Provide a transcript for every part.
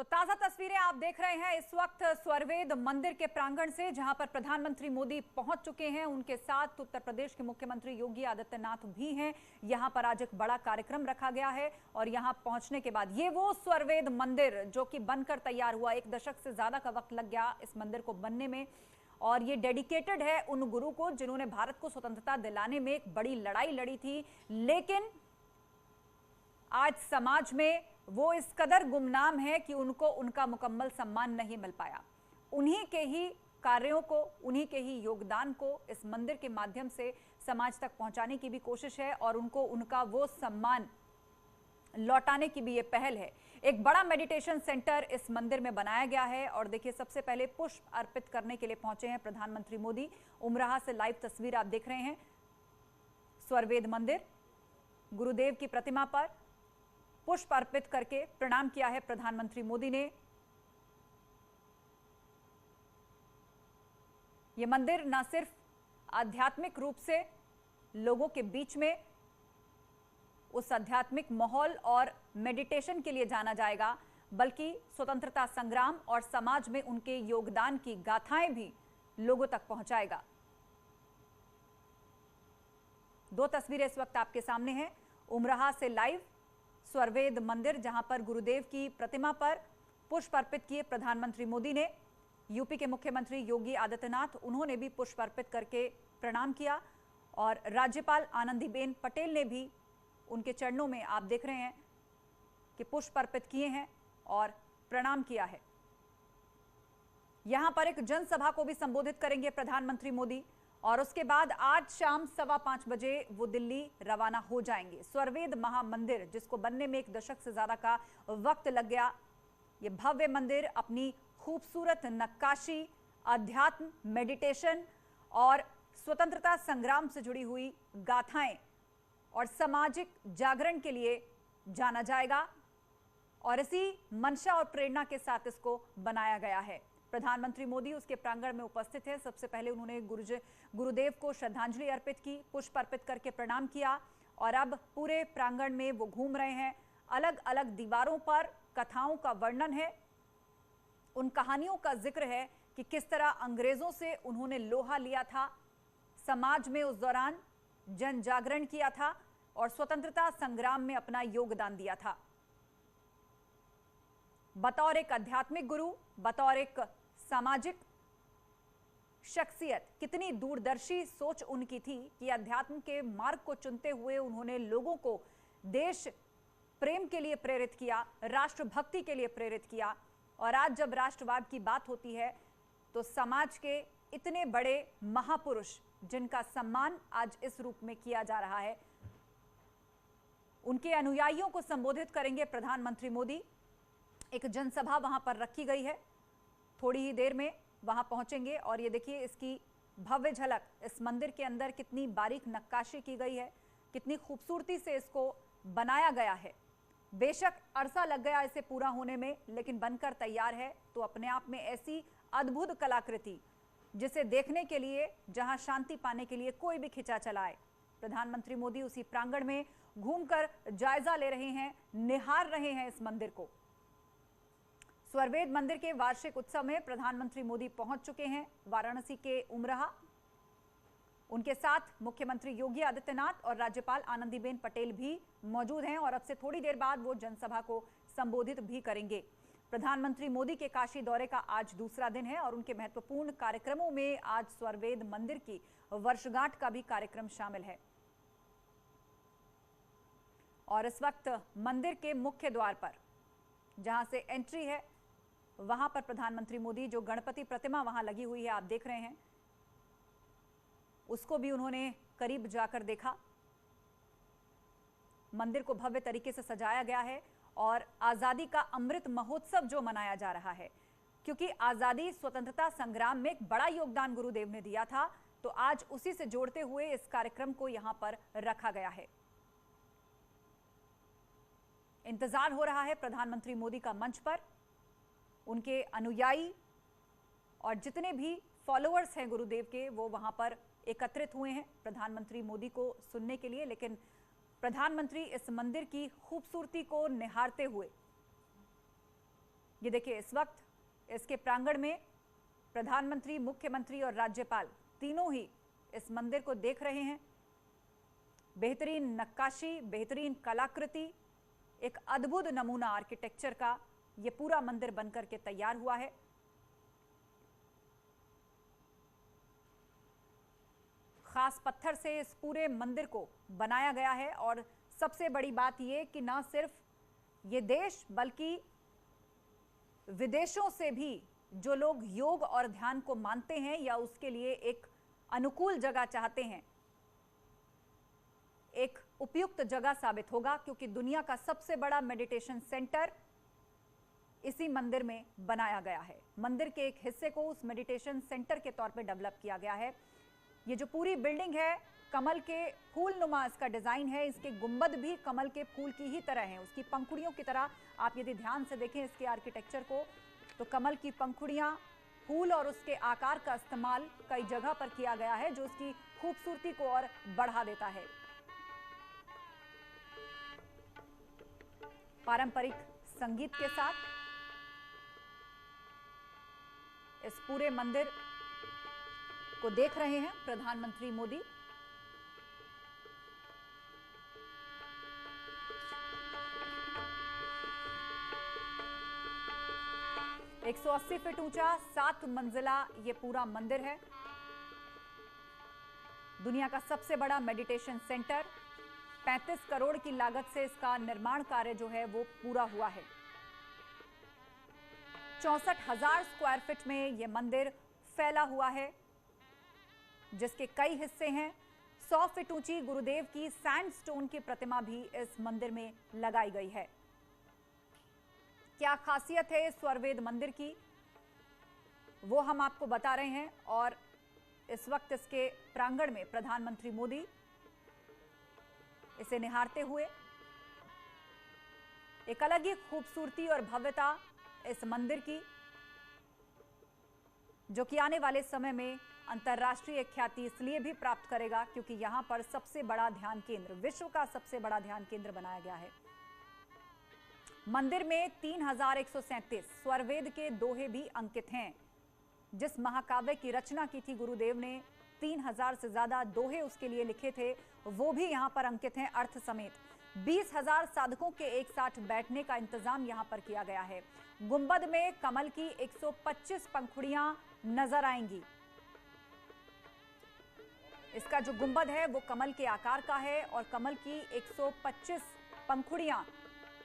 तो ताजा तस्वीरें आप देख रहे हैं इस वक्त स्वरवेद मंदिर के प्रांगण से, जहां पर प्रधानमंत्री मोदी पहुंच चुके हैं। उनके साथ उत्तर प्रदेश के मुख्यमंत्री योगी आदित्यनाथ भी हैं। यहां पर आज एक बड़ा कार्यक्रम रखा गया है और यहां पहुंचने के बाद ये वो स्वरवेद मंदिर जो कि बनकर तैयार हुआ, 1 दशक से ज्यादा का वक्त लग गया इस मंदिर को बनने में, और ये डेडिकेटेड है उन गुरु को जिन्होंने भारत को स्वतंत्रता दिलाने में एक बड़ी लड़ाई लड़ी थी। लेकिन आज समाज में वो इस कदर गुमनाम है कि उनको उनका मुकम्मल सम्मान नहीं मिल पाया। उन्हीं के ही कार्यों को, उन्हीं के ही योगदान को इस मंदिर के माध्यम से समाज तक पहुंचाने की भी कोशिश है और उनको उनका वो सम्मान लौटाने की भी ये पहल है। एक बड़ा मेडिटेशन सेंटर इस मंदिर में बनाया गया है और देखिए, सबसे पहले पुष्प अर्पित करने के लिए पहुंचे हैं प्रधानमंत्री मोदी। उमराह से लाइव तस्वीर आप देख रहे हैं। स्वरवेद मंदिर, गुरुदेव की प्रतिमा पर पुष्प अर्पित करके प्रणाम किया है प्रधानमंत्री मोदी ने। यह मंदिर न सिर्फ आध्यात्मिक रूप से लोगों के बीच में उस आध्यात्मिक माहौल और मेडिटेशन के लिए जाना जाएगा, बल्कि स्वतंत्रता संग्राम और समाज में उनके योगदान की गाथाएं भी लोगों तक पहुंचाएगा। 2 तस्वीरें इस वक्त आपके सामने हैं। उमराह से लाइव स्वरवेद मंदिर, जहां पर गुरुदेव की प्रतिमा पर पुष्प अर्पित किए प्रधानमंत्री मोदी ने। यूपी के मुख्यमंत्री योगी आदित्यनाथ, उन्होंने भी पुष्प अर्पित करके प्रणाम किया और राज्यपाल आनंदीबेन पटेल ने भी उनके चरणों में आप देख रहे हैं कि पुष्प अर्पित किए हैं और प्रणाम किया है। यहां पर एक जनसभा को भी संबोधित करेंगे प्रधानमंत्री मोदी और उसके बाद आज शाम 5:15 बजे वो दिल्ली रवाना हो जाएंगे। स्वरवेद महामंदिर, जिसको बनने में 1 दशक से ज्यादा का वक्त लग गया, ये भव्य मंदिर अपनी खूबसूरत नक्काशी, अध्यात्म, मेडिटेशन और स्वतंत्रता संग्राम से जुड़ी हुई गाथाएं और सामाजिक जागरण के लिए जाना जाएगा और इसी मंशा और प्रेरणा के साथ इसको बनाया गया है। प्रधानमंत्री मोदी उसके प्रांगण में उपस्थित हैं। सबसे पहले उन्होंने गुरुदेव को श्रद्धांजलि अर्पित की, पुष्प अर्पित करके प्रणाम किया और अब पूरे प्रांगण में वो घूम रहे हैं। अलग अलग दीवारों पर कथाओं का वर्णन है, उन कहानियों का जिक्र है कि किस तरह अंग्रेजों से उन्होंने लोहा लिया था, समाज में उस दौरान जन जागरण किया था और स्वतंत्रता संग्राम में अपना योगदान दिया था। बतौर एक आध्यात्मिक गुरु, बतौर एक सामाजिक शख्सियत, कितनी दूरदर्शी सोच उनकी थी कि अध्यात्म के मार्ग को चुनते हुए उन्होंने लोगों को देश प्रेम के लिए प्रेरित किया, राष्ट्रभक्ति के लिए प्रेरित किया। और आज जब राष्ट्रवाद की बात होती है तो समाज के इतने बड़े महापुरुष जिनका सम्मान आज इस रूप में किया जा रहा है, उनके अनुयायियों को संबोधित करेंगे प्रधानमंत्री मोदी। एक जनसभा वहां पर रखी गई है, थोड़ी ही देर में वहां पहुंचेंगे और ये देखिए इसकी भव्य झलक। इस मंदिर के अंदर कितनी बारीक नक्काशी की गई है, कितनी खूबसूरती से इसको बनाया गया है। बेशक अरसा लग गया इसे पूरा होने में, लेकिन बनकर तैयार है तो अपने आप में ऐसी अद्भुत कलाकृति जिसे देखने के लिए, जहां शांति पाने के लिए कोई भी खिंचा चला आए। प्रधानमंत्री मोदी उसी प्रांगण में घूमकर जायजा ले रहे हैं, निहार रहे हैं इस मंदिर को। स्वरवेद मंदिर के वार्षिक उत्सव में प्रधानमंत्री मोदी पहुंच चुके हैं वाराणसी के उमराह। उनके साथ मुख्यमंत्री योगी आदित्यनाथ और राज्यपाल आनंदीबेन पटेल भी मौजूद हैं और अब से थोड़ी देर बाद वो जनसभा को संबोधित भी करेंगे। प्रधानमंत्री मोदी के काशी दौरे का आज दूसरा दिन है और उनके महत्वपूर्ण कार्यक्रमों में आज स्वरवेद मंदिर की वर्षगांठ का भी कार्यक्रम शामिल है। और इस वक्त मंदिर के मुख्य द्वार पर, जहां से एंट्री है, वहां पर प्रधानमंत्री मोदी, जो गणपति प्रतिमा वहां लगी हुई है आप देख रहे हैं, उसको भी उन्होंने करीब जाकर देखा। मंदिर को भव्य तरीके से सजाया गया है और आजादी का अमृत महोत्सव जो मनाया जा रहा है, क्योंकि आजादी, स्वतंत्रता संग्राम में एक बड़ा योगदान गुरुदेव ने दिया था, तो आज उसी से जोड़ते हुए इस कार्यक्रम को यहां पर रखा गया है। इंतजार हो रहा है प्रधानमंत्री मोदी का मंच पर। उनके अनुयायी और जितने भी फॉलोअर्स हैं गुरुदेव के, वो वहां पर एकत्रित हुए हैं प्रधानमंत्री मोदी को सुनने के लिए। लेकिन प्रधानमंत्री इस मंदिर की खूबसूरती को निहारते हुए ये देखिए, इस वक्त इसके प्रांगण में प्रधानमंत्री, मुख्यमंत्री और राज्यपाल तीनों ही इस मंदिर को देख रहे हैं। बेहतरीन नक्काशी, बेहतरीन कलाकृति, एक अद्भुत नमूना आर्किटेक्चर का ये पूरा मंदिर बनकर के तैयार हुआ है। खास पत्थर से इस पूरे मंदिर को बनाया गया है और सबसे बड़ी बात यह कि ना सिर्फ ये देश बल्कि विदेशों से भी जो लोग योग और ध्यान को मानते हैं या उसके लिए एक अनुकूल जगह चाहते हैं, एक उपयुक्त जगह साबित होगा, क्योंकि दुनिया का सबसे बड़ा मेडिटेशन सेंटर इसी मंदिर में बनाया गया है। मंदिर के एक हिस्से को उस मेडिटेशन सेंटर के तौर पे डेवलप किया गया है। ये जो पूरी बिल्डिंग है, कमल के फूल नुमा इसका डिजाइन है। इसके गुंबद भी कमल के फूल की ही तरह हैं, उसकी पंखुड़ियों की तरह। आप यदि ध्यान से देखें इसके आर्किटेक्चर को, तो कमल की पंखुड़ियां, फूल और उसके आकार का इस्तेमाल कई जगह पर किया गया है, जो उसकी खूबसूरती को और बढ़ा देता है। पारंपरिक संगीत के साथ इस पूरे मंदिर को देख रहे हैं प्रधानमंत्री मोदी। एक 180 फीट ऊंचा 7 मंजिला ये पूरा मंदिर है। दुनिया का सबसे बड़ा मेडिटेशन सेंटर। 35 करोड़ की लागत से इसका निर्माण कार्य जो है वो पूरा हुआ है। 64,000 स्क्वायर फीट में यह मंदिर फैला हुआ है, जिसके कई हिस्से हैं। 100 फीट ऊंची गुरुदेव की सैंडस्टोन की प्रतिमा भी इस मंदिर में लगाई गई है। क्या खासियत है इस स्वरवेद मंदिर की, वो हम आपको बता रहे हैं। और इस वक्त इसके प्रांगण में प्रधानमंत्री मोदी इसे निहारते हुए, एक अलग ही खूबसूरती और भव्यता इस मंदिर की, जो कि आने वाले समय में अंतर्राष्ट्रीय ख्याति इसलिए भी प्राप्त करेगा क्योंकि यहां पर सबसे बड़ा ध्यान केंद्र, विश्व का सबसे बड़ा ध्यान केंद्र बनाया गया है। मंदिर में 3137 स्वरवेद के दोहे भी अंकित हैं। जिस महाकाव्य की रचना की थी गुरुदेव ने, 3000 से ज्यादा दोहे उसके लिए लिखे थे, वो भी यहां पर अंकित हैं अर्थ समेत। 20,000 साधकों के एक साथ बैठने का इंतजाम यहां पर किया गया है। गुंबद में कमल की 125 पंखुड़ियां नजर आएंगी। इसका जो गुंबद है वो कमल के आकार का है और कमल की 125 पंखुड़ियां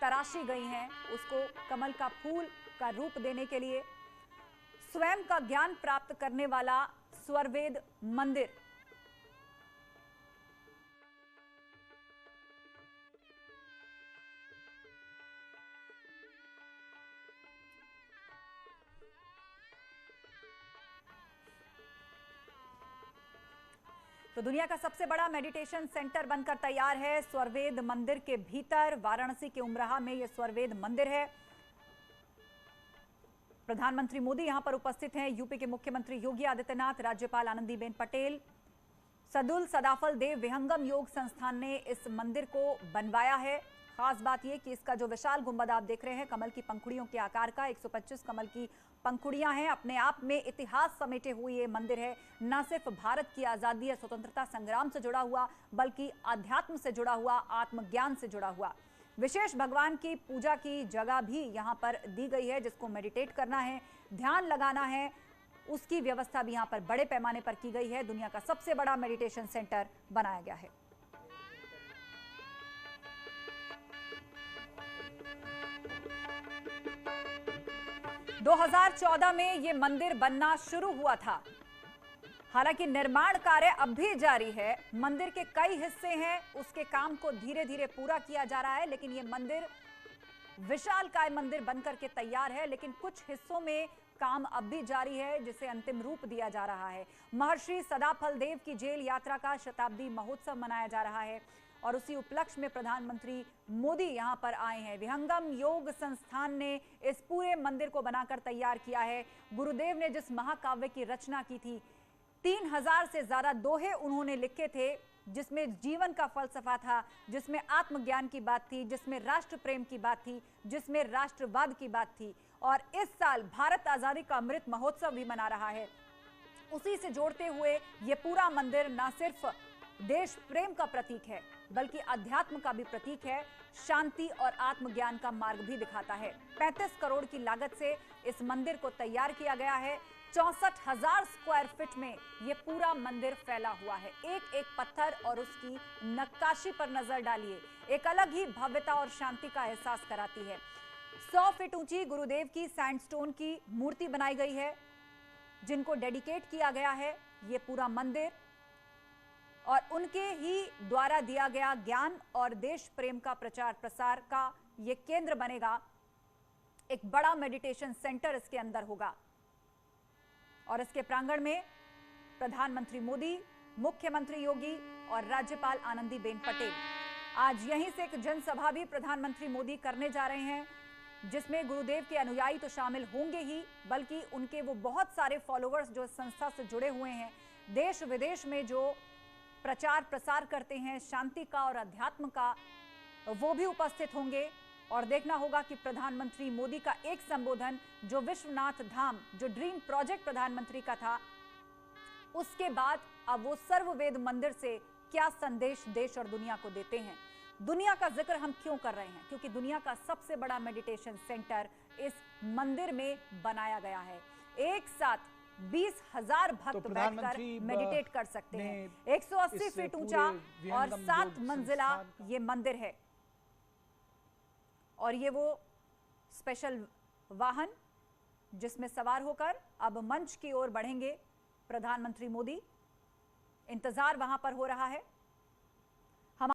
तराशी गई हैं उसको कमल का फूल का रूप देने के लिए। स्वयं का ज्ञान प्राप्त करने वाला स्वरवेद मंदिर। तो दुनिया का सबसे बड़ा मेडिटेशन सेंटर बनकर तैयार है स्वरवेद मंदिर के भीतर। वाराणसी के उमराह में यह स्वरवेद मंदिर है। प्रधानमंत्री मोदी यहां पर उपस्थित हैं। यूपी के मुख्यमंत्री योगी आदित्यनाथ, राज्यपाल आनंदीबेन पटेल, सदुल सदाफल देव विहंगम योग संस्थान ने इस मंदिर को बनवाया है। खास बात यह कि इसका जो विशाल गुंबद आप देख रहे हैं कमल की पंखुड़ियों के आकार का, 125 कमल की पंखुड़ियां हैं। अपने आप में इतिहास समेटे हुए ये मंदिर है। न सिर्फ भारत की आजादी या स्वतंत्रता संग्राम से जुड़ा हुआ, बल्कि आध्यात्म से जुड़ा हुआ, आत्मज्ञान से जुड़ा हुआ। विशेष भगवान की पूजा की जगह भी यहाँ पर दी गई है। जिसको मेडिटेट करना है, ध्यान लगाना है, उसकी व्यवस्था भी यहाँ पर बड़े पैमाने पर की गई है। दुनिया का सबसे बड़ा मेडिटेशन सेंटर बनाया गया है। दो 2014 में ये मंदिर बनना शुरू हुआ था। हालांकि निर्माण कार्य अब भी जारी है। मंदिर के कई हिस्से हैं, उसके काम को धीरे धीरे पूरा किया जा रहा है। लेकिन ये मंदिर विशालकाय मंदिर बनकर के तैयार है। लेकिन कुछ हिस्सों में काम अब भी जारी है, जिसे अंतिम रूप दिया जा रहा है। महर्षि सदाफल देव की जेल यात्रा का शताब्दी महोत्सव मनाया जा रहा है और उसी उपलक्ष्य में प्रधानमंत्री मोदी यहां पर आए हैं। विहंगम योग संस्थान ने इस पूरे मंदिर को बनाकर तैयार किया है। गुरुदेव ने जिस महाकाव्य की रचना की थी, 3000 से ज्यादा दोहे उन्होंने लिखे थे, जिसमें जीवन का फलसफा था, जिसमें आत्मज्ञान की बात थी, जिसमें राष्ट्र प्रेम की बात थी, जिसमें राष्ट्रवाद की बात थी। और इस साल भारत आजादी का अमृत महोत्सव भी मना रहा है। उसी से जोड़ते हुए ये पूरा मंदिर न सिर्फ देश प्रेम का प्रतीक है बल्कि अध्यात्म का भी प्रतीक है, शांति और आत्मज्ञान का मार्ग भी दिखाता है। 35 करोड़ की लागत से इस मंदिर को तैयार किया गया है। 64,000 स्क्वायर फीट में यह पूरा मंदिर फैला हुआ है। एक एक पत्थर और उसकी नक्काशी पर नजर डालिए, एक अलग ही भव्यता और शांति का एहसास कराती है। 100 फीट ऊंची गुरुदेव की सैंडस्टोन की मूर्ति बनाई गई है, जिनको डेडिकेट किया गया है ये पूरा मंदिर, और उनके ही द्वारा दिया गया ज्ञान और देश प्रेम का प्रचार प्रसार का ये केंद्र बनेगा। एक बड़ा मेडिटेशन सेंटर इसके अंदर होगा और इसके प्रांगण में प्रधानमंत्री मोदी, मुख्यमंत्री योगी और राज्यपाल आनंदीबेन पटेल आज यहीं से एक जनसभा भी प्रधानमंत्री मोदी करने जा रहे हैं, जिसमें गुरुदेव के अनुयायी तो शामिल होंगे ही बल्कि उनके वो बहुत सारे फॉलोअर्स जो संस्था से जुड़े हुए हैं, देश विदेश में जो प्रचार प्रसार करते हैं शांति का और अध्यात्म का, वो भी उपस्थित होंगे। और देखना होगा कि प्रधानमंत्री मोदी का एक संबोधन जो विश्वनाथ धाम, जो ड्रीम प्रोजेक्ट प्रधानमंत्री का था, उसके बाद अब वो सर्ववेद मंदिर से क्या संदेश देश और दुनिया को देते हैं। दुनिया का जिक्र हम क्यों कर रहे हैं? क्योंकि दुनिया का सबसे बड़ा मेडिटेशन सेंटर इस मंदिर में बनाया गया है। एक साथ 20,000 भक्त बैठकर मेडिटेट कर सकते हैं। 180 फीट ऊंचा और 7 मंजिला ये मंदिर है और ये वो स्पेशल वाहन जिसमें सवार होकर अब मंच की ओर बढ़ेंगे प्रधानमंत्री मोदी। इंतजार वहां पर हो रहा है।